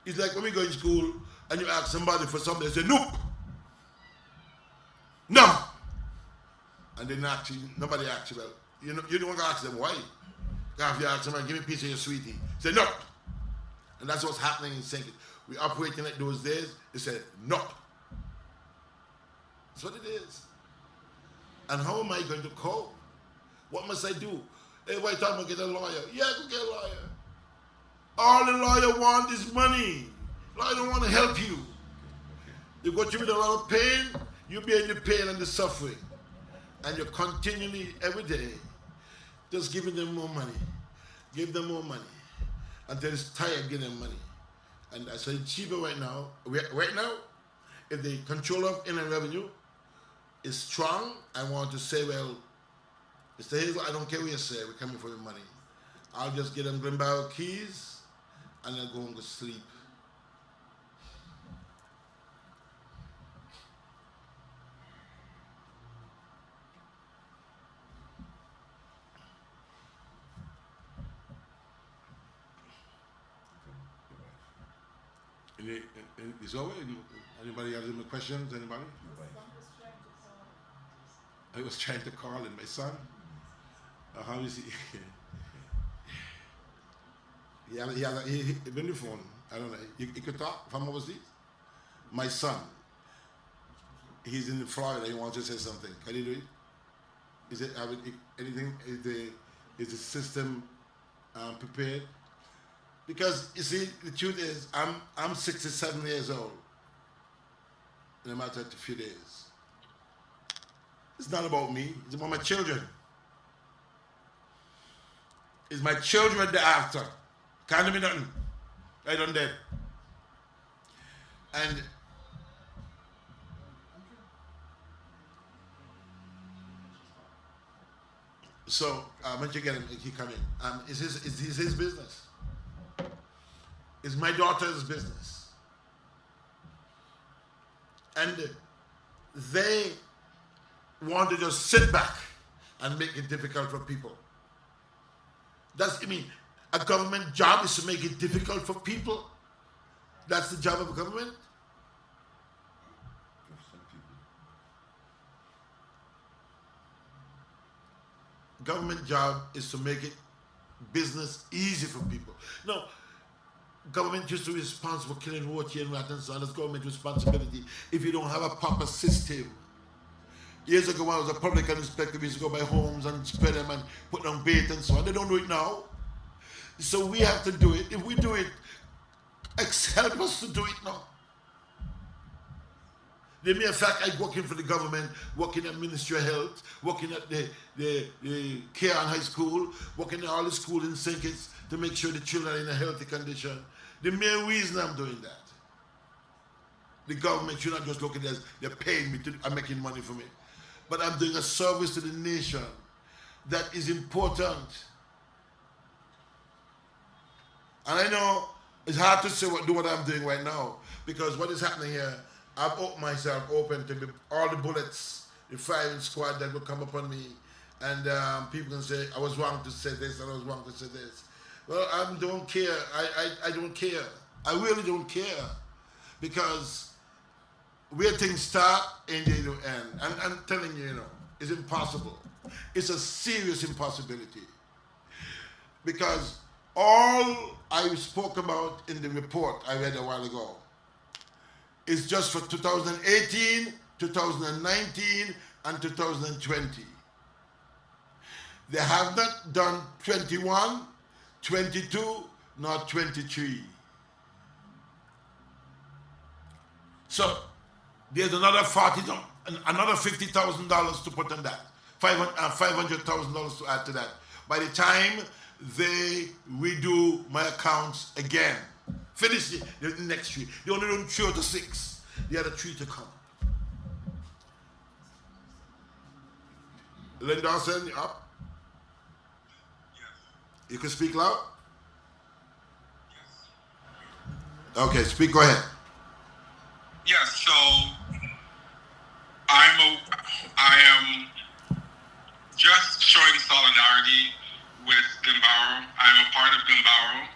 It's like when we go in school and you ask somebody for something, they say, nope. No. And then actually, nobody asks you, well, you don't want to ask them why. If you ask somebody, give me a piece of your sweetie, say, no. And that's what's happening in St. Kitts. We operating like those days, they said, no. That's what it is. And how am I going to cope? What must I do? Everybody talking about get a lawyer. Yeah, go get a lawyer. All the lawyer want is money. Lawyer don't want to help you. You go through with a lot of pain, you bear the pain and the suffering. And you're continually, every day, just giving them more money. Give them more money. Until it's tired giving them money. And I say cheaper right now. Right now, if the control of inland revenue is strong, I want to say, well, Mr. Hazel, I don't care what you say, we're coming for your money. I'll just get them Glimbaro keys and I'll go home to sleep. It's over? Anybody have any questions? Anybody? I was trying to call him, my son. How is he? He been the phone. I don't know. He could talk from overseas. My son. He's in Florida. He wants to say something. Can you do it? Is it anything? Is the system prepared? Because you see, the truth is, I'm 67 years old. In a matter of a few days. It's not about me. It's about my children. It's my children they're after. Can't do me nothing. I done dead. And so when you get him, he come in. It's his business. It's my daughter's business. And they want to just sit back and make it difficult for people. A government job is to make it difficult for people. That's the job of a government. Government job is to make it business easy for people. No, government used to be responsible for killing roach and rat and so on. That's government responsibility if you don't have a proper system. Years ago when I was a public inspector, we used to go by homes and spread them and put them bait and so on. They don't do it now. So we have to do it. If we do it, help us to do it now. The mere fact I'm working for the government, working at Ministry of Health, working at the Cayon High School, working at all the schools in St. Kitts to make sure the children are in a healthy condition. The mere reason I'm doing that. The government should not just look at it as they're paying me and making money for me. But I'm doing a service to the nation that is important. And I know it's hard to say do what I'm doing right now because what is happening here, I've opened myself open to all the bullets, the firing squad that will come upon me. And people can say, I was wrong to say this and I was wrong to say this. Well, I don't care. I don't care. I really don't care. Because where things start and they do end. And I'm telling you, it's impossible. It's a serious impossibility. Because all I spoke about in the report I read a while ago is just for 2018, 2019, and 2020. They have not done 21, 22, nor 23. So there's another $50,000 to put on that, $500,000 to add to that. by the time they redo my accounts again. Finish the next 3. They only done 3 out of 6. The other 3 to come. Len Dawson, you up? Yes. You can speak loud? Yes. Okay, speak, go ahead. Yes, so I am just showing solidarity with Glimbaro. I'm a part of Glimbaro,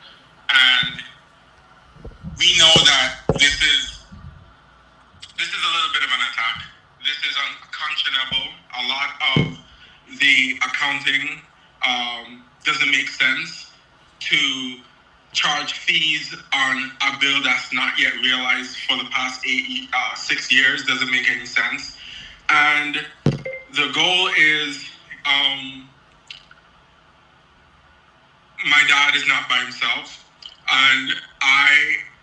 and we know that this is a little bit of an attack. This is unconscionable. A lot of the accounting doesn't make sense. To charge fees on a bill that's not yet realized for the past 6 years doesn't make any sense. And the goal is, my dad is not by himself, and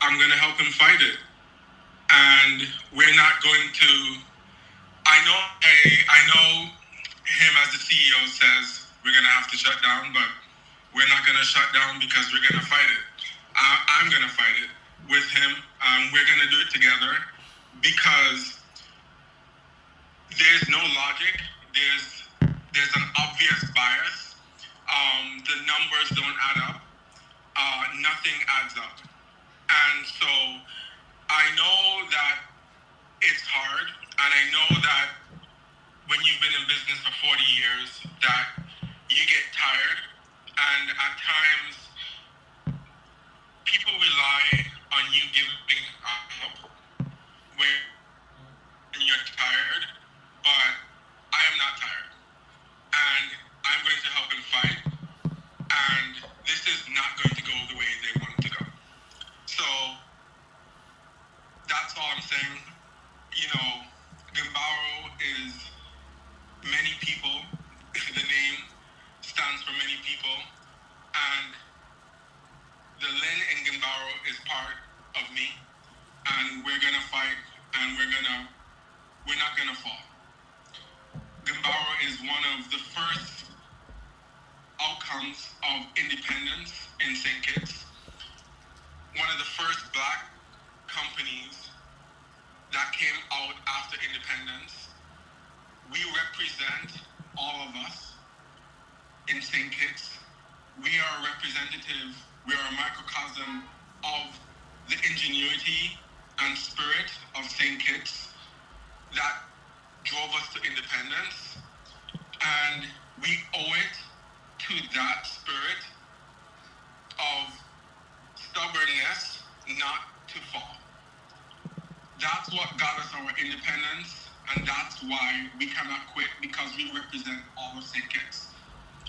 I'm going to help him fight it. And we're not going to, I know him as the CEO says we're going to have to shut down, but we're not going to shut down because we're going to fight it. I'm going to fight it with him. We're going to do it together because there's no logic. There's an obvious bias. The numbers don't add up. Nothing adds up. And so I know that it's hard, and I know that when you've been in business for 40 years that you get tired, and at times people rely on you giving help when you're tired, but I am not tired, and I'm going to help him fight, and this is not going to go the way they want it to go. So that's all I'm saying. You know, Glimbaro is many people. The name stands for many people, and the Lynn in Glimbaro is part of me, and we're gonna fight, and we're not gonna fall. Glimbaro is one of the first outcomes of independence in St. Kitts. One of the first black companies that came out after independence. We represent all of us in St. Kitts. We are a representative, we are a microcosm of the ingenuity and spirit of St. Kitts that drove us to independence. And we owe it to that spirit of stubbornness not to fall. That's what got us our independence, and that's why we cannot quit, because we represent all of St. Kitts,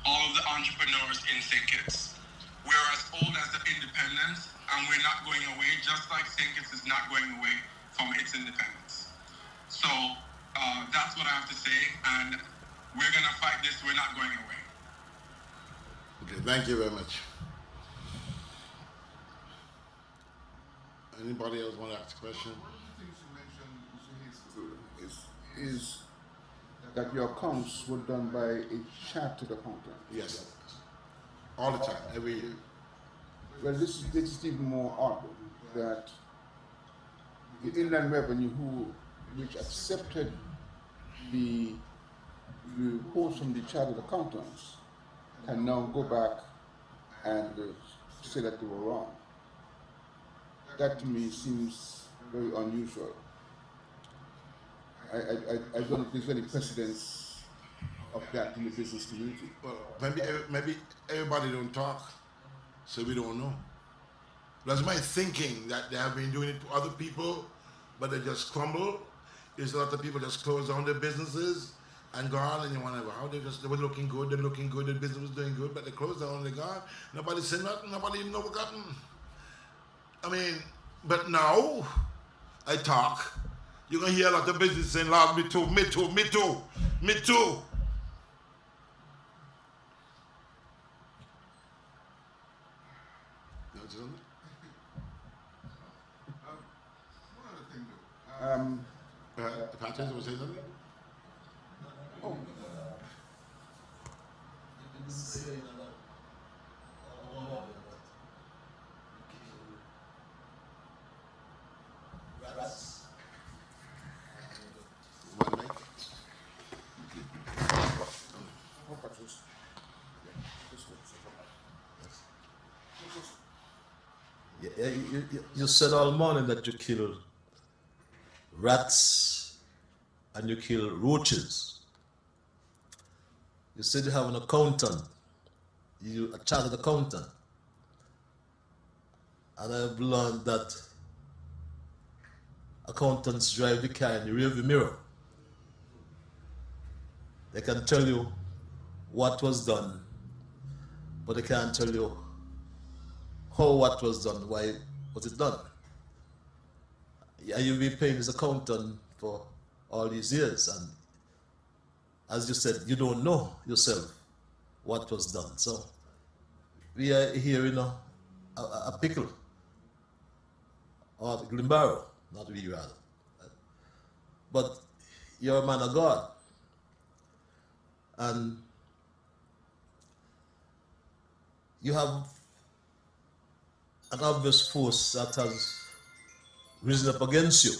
all of the entrepreneurs in St. Kitts. We're as old as the independence, and we're not going away, just like St. Kitts is not going away from its independence. So that's what I have to say, and we're going to fight this. We're not going away. Okay, thank you very much. Anybody else want to ask a question? One of the things you mentioned is that your accounts were done by a chartered accountant. Yes. All the time, every year. Well, this is even more odd, that the Inland Revenue, which accepted the reports from the chartered accountants, can now go back and say that they were wrong. That to me seems very unusual. I don't know if there's any precedence of that in the business community. Well, maybe everybody don't talk, so we don't know. That's my thinking, that they have been doing it to other people, but they just crumble. There's a lot of people just close down their businesses and gone, and you wonder, wow, they were looking good, the business was doing good, but they closed down and they're gone. Nobody said nothing, nobody even know what happened. I mean, but now I talk. You're going to hear a lot of business saying, Lord, me too, me too, me too, me too. One other thing though. Patrick, want to say something? Oh. One mic. How about this? Yeah, this one. You said all morning that you kill rats and you kill roaches. You said you have an accountant. You a chartered accountant. And I've learned that accountants drive the car in the rearview mirror. They can tell you what was done, but they can't tell you how what was done, why was it done. Yeah, you've been paying this accountant for all these years, and as you said, you don't know yourself what was done. So we are here in a pickle, or Glimbaro, not we rather. But you're a man of God, and you have an obvious force that has risen up against you.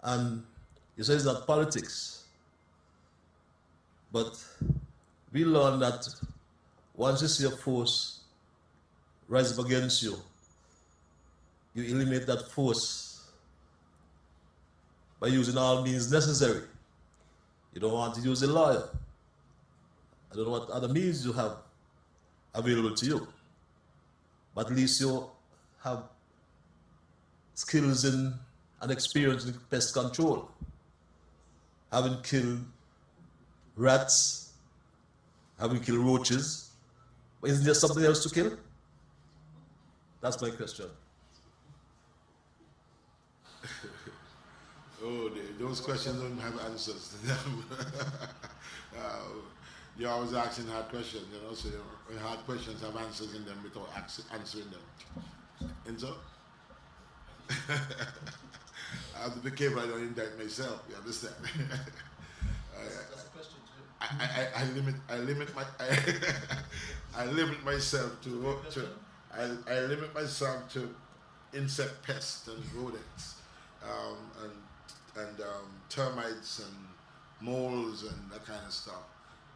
And you say it's not politics, but we learn that once you see a force rise up against you, you eliminate that force by using all means necessary. You don't want to use a lawyer. I don't know what other means you have available to you, but at least you have skills in and experience in pest control. Having killed rats, having killed roaches, but isn't there something else to kill? That's my question. Oh, those questions don't have answers to them. You're always asking hard questions, you know, so hard questions have answers in them without answering them. And so, I have to be careful I don't indict myself, you understand? I limit myself to insect pests and rodents, and termites and moles and that kind of stuff.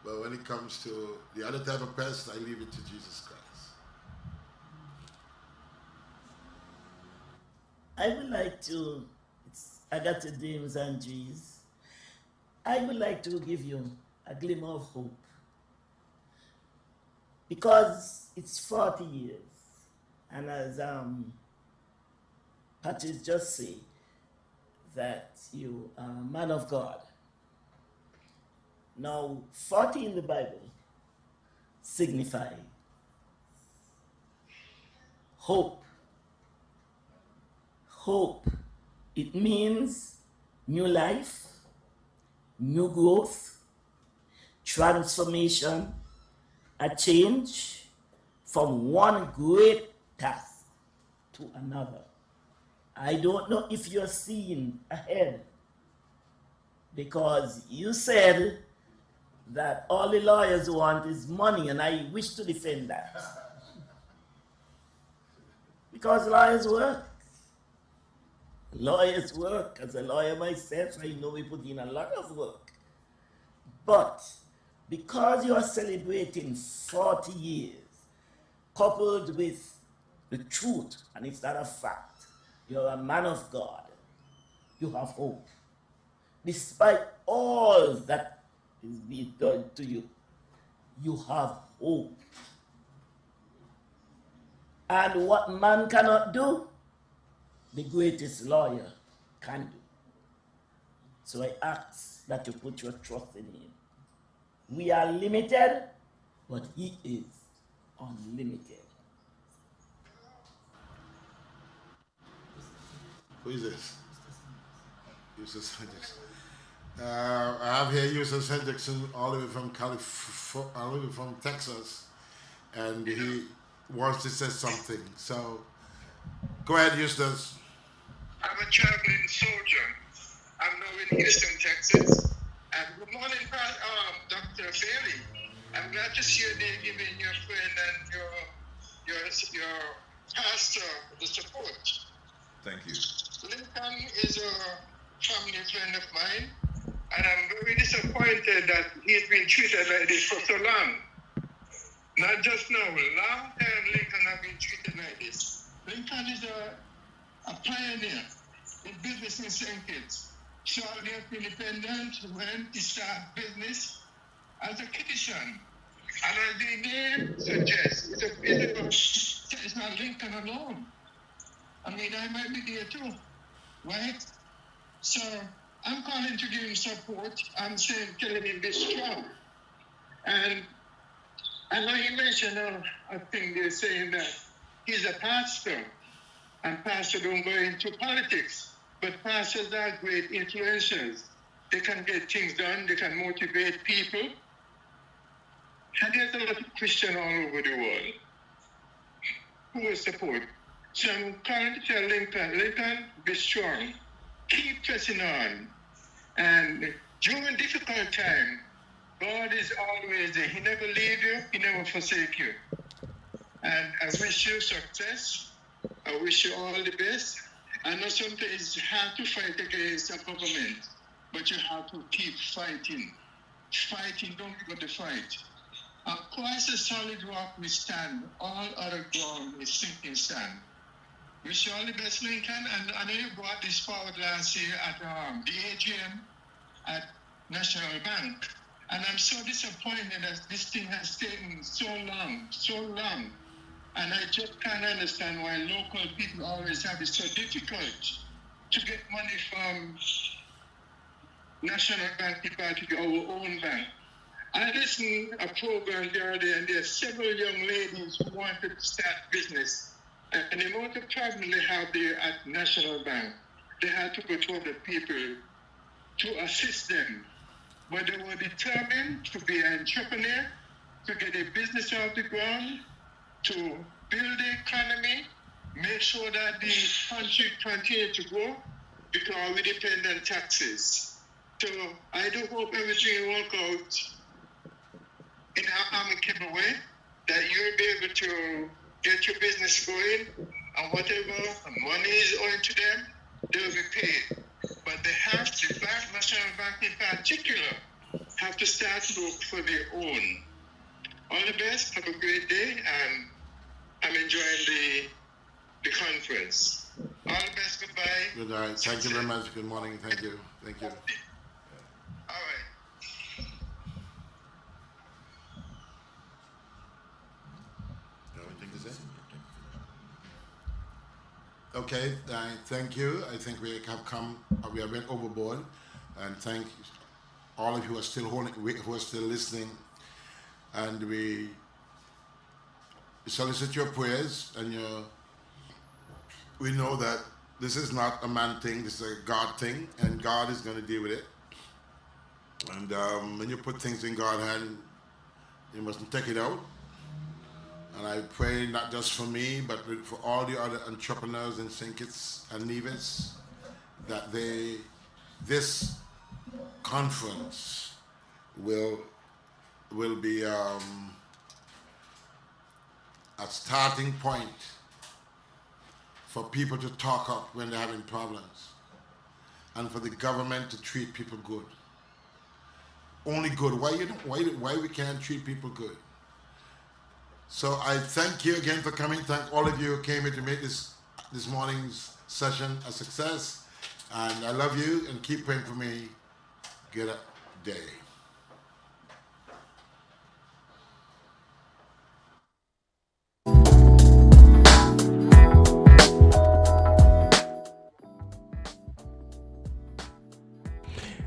But when it comes to the other type of pests, I leave it to Jesus Christ. I would like to, I got to James and G's. I would like to give you a glimmer of hope. Because it's 40 years. And as Patrick just said, that you are a man of God. Now, 40 in the Bible signify hope. Hope. It means new life, new growth, transformation, a change from one great task to another. I don't know if you're seeing ahead, because you said that all the lawyers want is money, and I wish to defend that. Because lawyers work. Lawyers work. As a lawyer myself, I know we put in a lot of work. But because you are celebrating 40 years, coupled with the truth, and it's not a fact, you're a man of God, you have hope. Despite all that is being done to you, you have hope. And what man cannot do, the greatest lawyer can do. So I ask that you put your trust in him. We are limited, but he is unlimited. Who is this? Eustace Hendrickson. I have here Eustace Hendrickson all the way from California, all the way from Texas, and he wants to say something. So, go ahead, Eustace. I'm a traveling soldier. I'm now in Houston, Texas. And good morning, Dr. Dr. Bailey. I'm glad to see you there giving your friend and your pastor the support. Thank you. Lincoln is a family friend of mine, and I'm very disappointed that he's been treated like this for so long. Not just now, long time Lincoln has been treated like this. Lincoln is a pioneer in business in St. Kitts. Shortly after independence, went to start business as a kitchen. And as the name suggests, it's not Lincoln alone. I mean, I might be there too, right? So I'm calling to give him support. I'm saying, telling him be strong. And I know he mentioned a thing they're saying that he's a pastor, and pastors don't go into politics, but pastors are great influencers. They can get things done, they can motivate people. And there's a lot of Christians all over the world who will support. So I'm calling to tell Lincoln, be strong. Keep pressing on. And during difficult time, God is always there. He never leave you, he never forsake you. And I wish you success. I wish you all the best. I know sometimes it's hard to fight against a government, but you have to keep fighting. Fighting, don't give up the fight. Of course, a solid rock we stand. All other ground is sinking sand. Wish you all the best, Lincoln. And I know you brought this forward last year at the AGM at National Bank. And I'm so disappointed that this thing has taken so long. And I just can't understand why local people always have it so difficult to get money from National Bank, to our own bank. I listened to a program the other day, and there are several young ladies who wanted to start business. And the amount of problem they have there at National Bank, they had to go to other people to assist them. But they were determined to be an entrepreneur, to get a business off the ground, to build the economy, make sure that the country continues to grow, because we depend on taxes. So I do hope everything will work out in an amicable way, that you'll be able to get your business going, and whatever money is owing to them, they'll be paid. But they have to, the National Bank in particular, have to start to look for their own. All the best, have a great day, and I'm enjoying the conference. All the best, goodbye. Good night. Thank you very much. Good morning. Thank you. Thank you. All right. You have anything to say? Okay, thank you. I think we have went overboard, and thank all of you who are still who are still listening, and we solicit your prayers, and we know that this is not a man thing, this is a God thing, and God is going to deal with it. And when you put things in God's hand, you mustn't take it out. And I pray not just for me, but for all the other entrepreneurs in St. Kitts and Nevis, that this conference will be a starting point for people to talk up when they're having problems, and for the government to treat people good. Only good. Why we can't treat people good? So I thank you again for coming. Thank all of you who came here to make this morning's session a success. And I love you, and keep praying for me. Good day.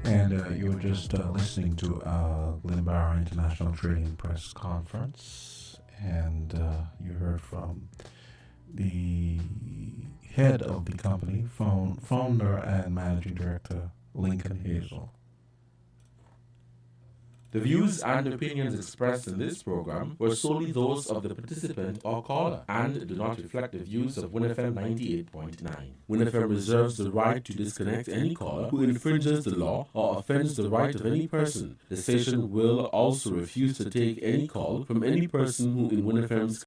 And you were just listening to Glimbaro International Trading Press Conference, and you heard from the head of the company, founder and managing director, Lincoln Hazel. The views and opinions expressed in this program were solely those of the participant or caller and do not reflect the views of WinFM 98.9. WinFM reserves the right to disconnect any caller who infringes the law or offends the right of any person. The station will also refuse to take any call from any person who in WinFM's